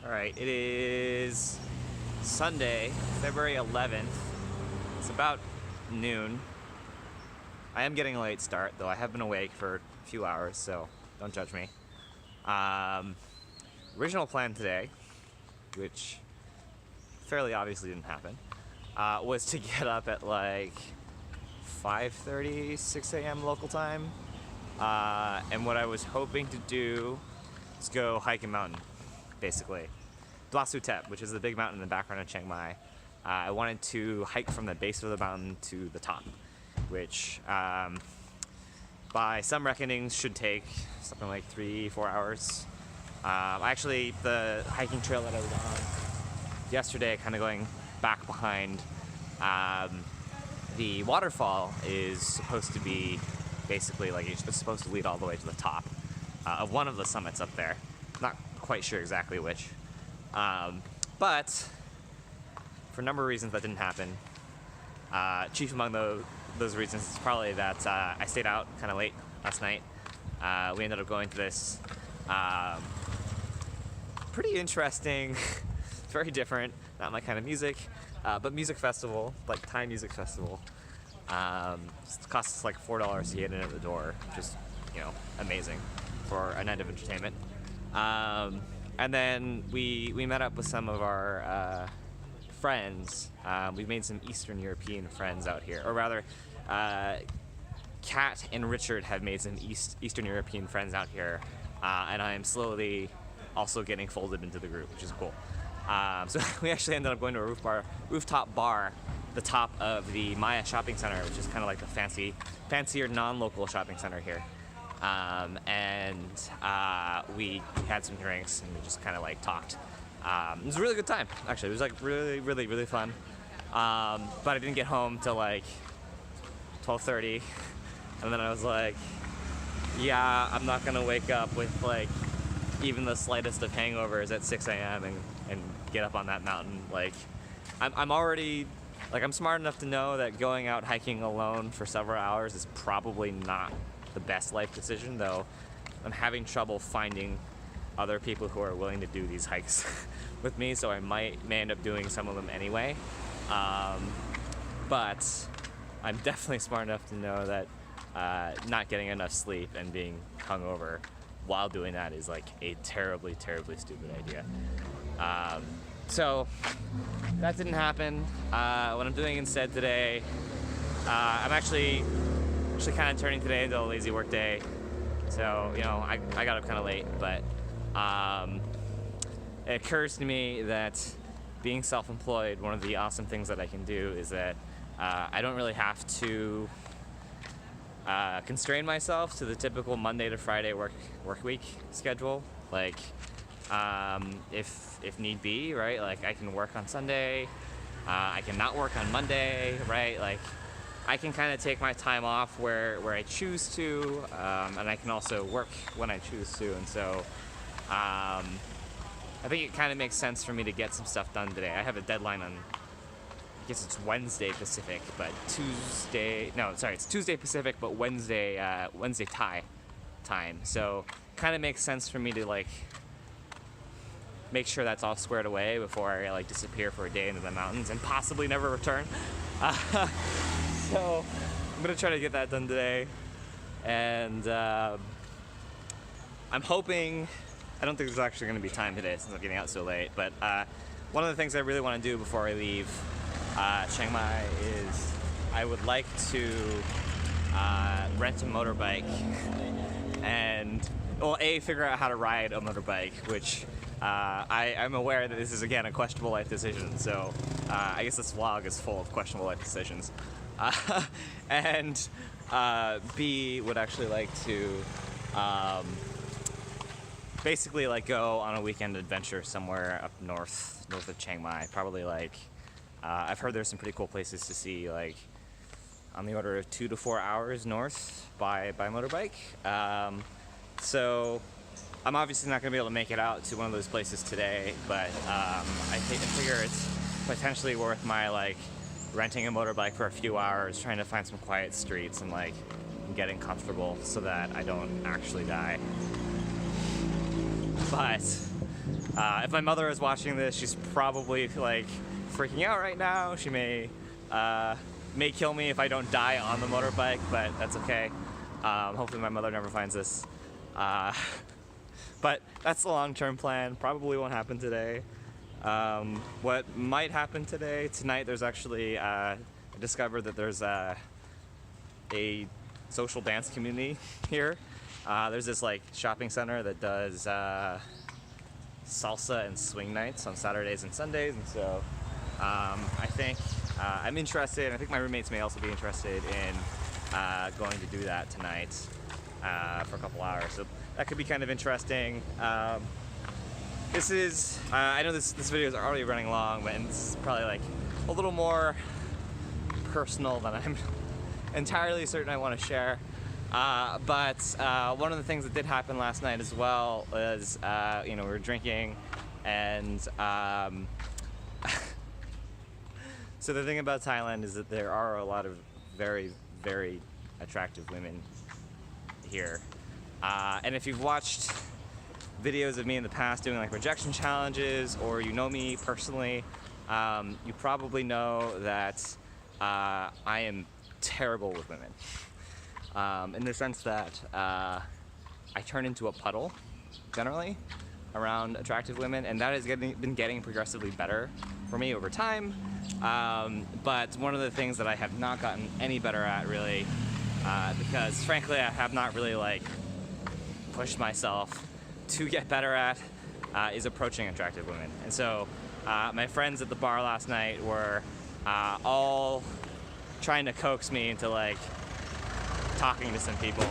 Alright, it is Sunday, February 11th. It's about noon. I am getting a late start, though I have been awake for a few hours, so don't judge me. Original plan today, which fairly obviously didn't happen, was to get up at like 5:30, 6 a.m. local time. And what I was hoping to do is go hike a mountain, basically. Tep, which is the big mountain in the background of Chiang Mai. I wanted to hike from the base of the mountain to the top, which by some reckonings should take something like 3-4 hours. Actually, the hiking trail that I was on yesterday, kind of going back behind the waterfall, is supposed to be basically like it's supposed to lead all the way to the top of one of the summits up there. Not quite sure exactly which. But for a number of reasons that didn't happen. Chief among those reasons is probably that I stayed out kind of late last night. We ended up going to this pretty interesting, very different, not my kind of music, but music festival, like Thai music festival. It costs us like $4 to get in at the door, which is, amazing for a night of entertainment. And then we met up with some of our friends. We've made some Eastern European friends out here, or rather, Kat and Richard have made some Eastern European friends out here, and I am slowly also getting folded into the group, which is cool. So we actually ended up going to a rooftop bar, the top of the Maya Shopping Center, which is kind of like the fancier non-local shopping center here. And we had some drinks and we just kind of like talked. It was a really good time, actually. It was like really, really, really fun. But I didn't get home till like 12:30, and then I was like, yeah, I'm not gonna wake up with like even the slightest of hangovers at 6 a.m. and get up on that mountain. Like, I'm already, like, I'm smart enough to know that going out hiking alone for several hours is probably not the best life decision, though I'm having trouble finding other people who are willing to do these hikes with me, so I may end up doing some of them anyway. But I'm definitely smart enough to know that not getting enough sleep and being hungover while doing that is like a terribly, terribly stupid idea. So that didn't happen. What I'm doing instead today, I'm actually kind of turning today into a lazy work day. So, I got up kind of late, but it occurs to me that being self-employed, one of the awesome things that I can do is that I don't really have to constrain myself to the typical Monday to Friday work week schedule. Like, if need be, right? Like, I can work on Sunday, I can not work on Monday, right? Like, I can kind of take my time off where I choose to, and I can also work when I choose to. And so I think it kind of makes sense for me to get some stuff done today. I have a deadline on, I guess it's Wednesday Pacific, but it's Tuesday Pacific, but Wednesday Thai time. So kind of makes sense for me to like make sure that's all squared away before I like disappear for a day into the mountains and possibly never return. So I'm gonna try to get that done today, and I'm hoping, I don't think there's actually gonna be time today since I'm getting out so late, but one of the things I really want to do before I leave Chiang Mai is I would like to rent a motorbike and, well, figure out how to ride a motorbike, which I'm aware that this is, again, a questionable life decision, so I guess this vlog is full of questionable life decisions. And B, would actually like to basically like go on a weekend adventure somewhere up north of Chiang Mai. Probably like, I've heard there's some pretty cool places to see, like on the order of 2 to 4 hours north by motorbike. So I'm obviously not going to be able to make it out to one of those places today, but I figure it's potentially worth my like renting a motorbike for a few hours, trying to find some quiet streets and like getting comfortable so that I don't actually die. But If my mother is watching this, she's probably like freaking out right now. She may kill me if I don't die on the motorbike, but that's okay. Hopefully my mother never finds this. But that's the long-term plan. Probably won't happen today. What might happen tonight, there's actually, I discovered that there's a social dance community here. There's this like shopping center that does salsa and swing nights on Saturdays and Sundays, and so I think I'm interested. I think my roommates may also be interested in going to do that tonight for a couple hours. So that could be kind of interesting. This is, I know this video is already running long, but this is probably like a little more personal than I'm entirely certain I want to share. But one of the things that did happen last night as well was, we were drinking, and so the thing about Thailand is that there are a lot of very, very attractive women here. And if you've watched videos of me in the past doing like rejection challenges, or you know me personally, you probably know that I am terrible with women. In the sense that I turn into a puddle, generally, around attractive women, and that has been getting progressively better for me over time. But one of the things that I have not gotten any better at, really, because frankly I have not really like pushed myself to get better at, is approaching attractive women. And so my friends at the bar last night were all trying to coax me into like talking to some people,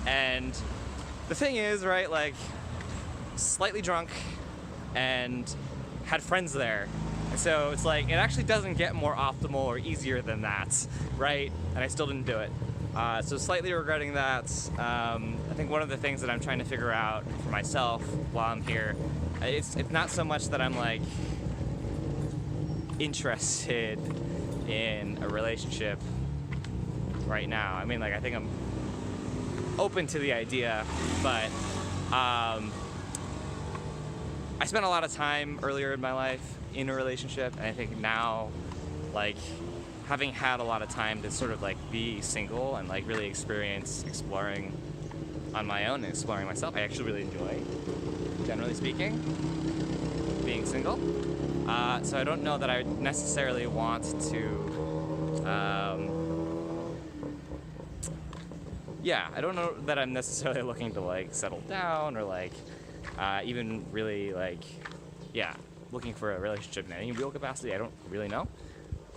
and the thing is, right, like slightly drunk and had friends there, and so it's like it actually doesn't get more optimal or easier than that, right? And I still didn't do it, so slightly regretting that. I think one of the things that I'm trying to figure out for myself while I'm here, it's not so much that I'm like interested in a relationship right now. I mean, like, I think I'm open to the idea, but I spent a lot of time earlier in my life in a relationship, and I think now, like, having had a lot of time to sort of like be single and like really experience exploring on my own and exploring myself, I actually really enjoy, generally speaking, being single. So I don't know that I necessarily want to I don't know that I'm necessarily looking to like settle down or like even really like looking for a relationship in any real capacity. I don't really know.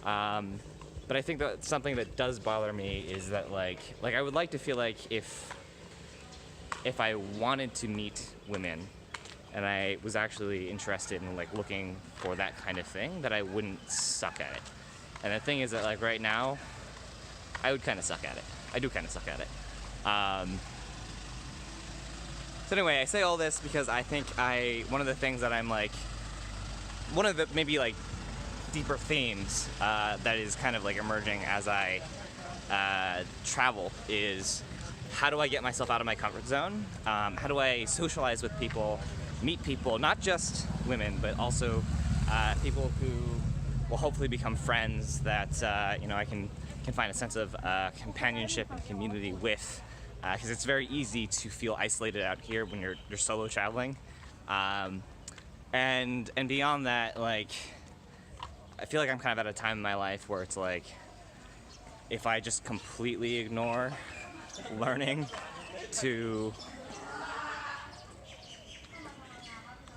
But I think that something that does bother me is that like I would like to feel like if I wanted to meet women and I was actually interested in like looking for that kind of thing, that I wouldn't suck at it. And the thing is that like right now, I would kind of suck at it. I do kind of suck at it. So anyway, I say all this because I think one of the things that I'm like, one of the maybe like deeper themes that is kind of like emerging as I travel is, how do I get myself out of my comfort zone? How do I socialize with people, meet people, not just women, but also people who will hopefully become friends that I can find a sense of companionship and community with, because it's very easy to feel isolated out here when you're solo traveling, and beyond that, like I feel like I'm kind of at a time in my life where it's like, if I just completely ignore learning to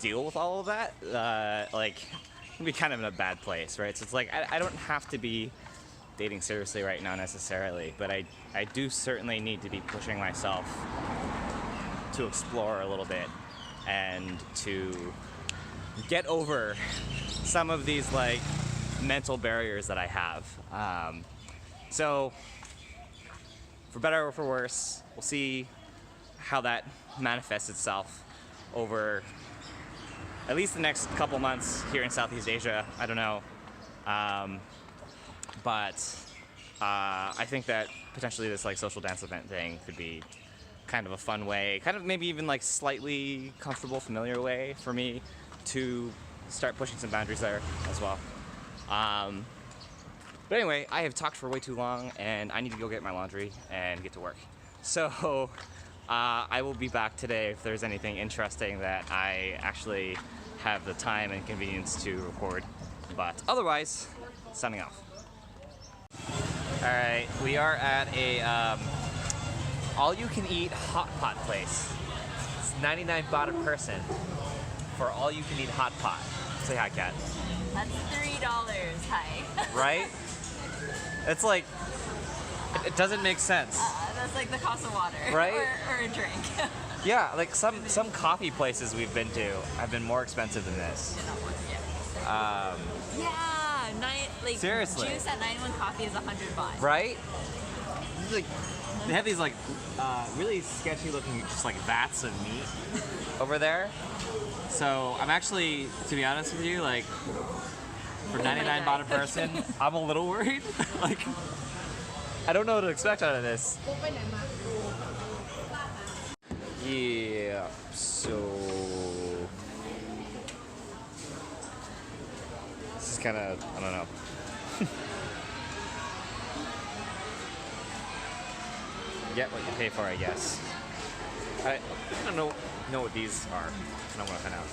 deal with all of that, like I'm gonna be kind of in a bad place, right? So it's like I don't have to be dating seriously right now necessarily, but I do certainly need to be pushing myself to explore a little bit and to get over some of these like mental barriers that I have. So for better or for worse, we'll see how that manifests itself over at least the next couple months here in Southeast Asia. I don't know. But I think that potentially this like social dance event thing could be kind of a fun way, kind of maybe even like slightly comfortable, familiar way for me to start pushing some boundaries there as well. But anyway, I have talked for way too long and I need to go get my laundry and get to work. So I will be back today if there's anything interesting that I actually have the time and convenience to record. But otherwise, signing off. Alright, we are at a all-you-can-eat hot pot place. It's 99 baht a person for all-you-can-eat hot pot. Say hi, Kat. That's $3, hi. Right? It's like, it doesn't make sense. That's like the cost of water. Right? Or a drink. Yeah, like some coffee places we've been to have been more expensive than this. Like Seriously. Juice at 91 Coffee is 100 baht. Right? Like, they have these like really sketchy looking just like vats of meat over there. So I'm actually, to be honest with you, like for 99 baht a person, I'm a little worried. Like, I don't know what to expect out of this. Yeah, so this is kind of, I don't know. Get what you pay for, I guess. I don't know what these are. I don't want to find out.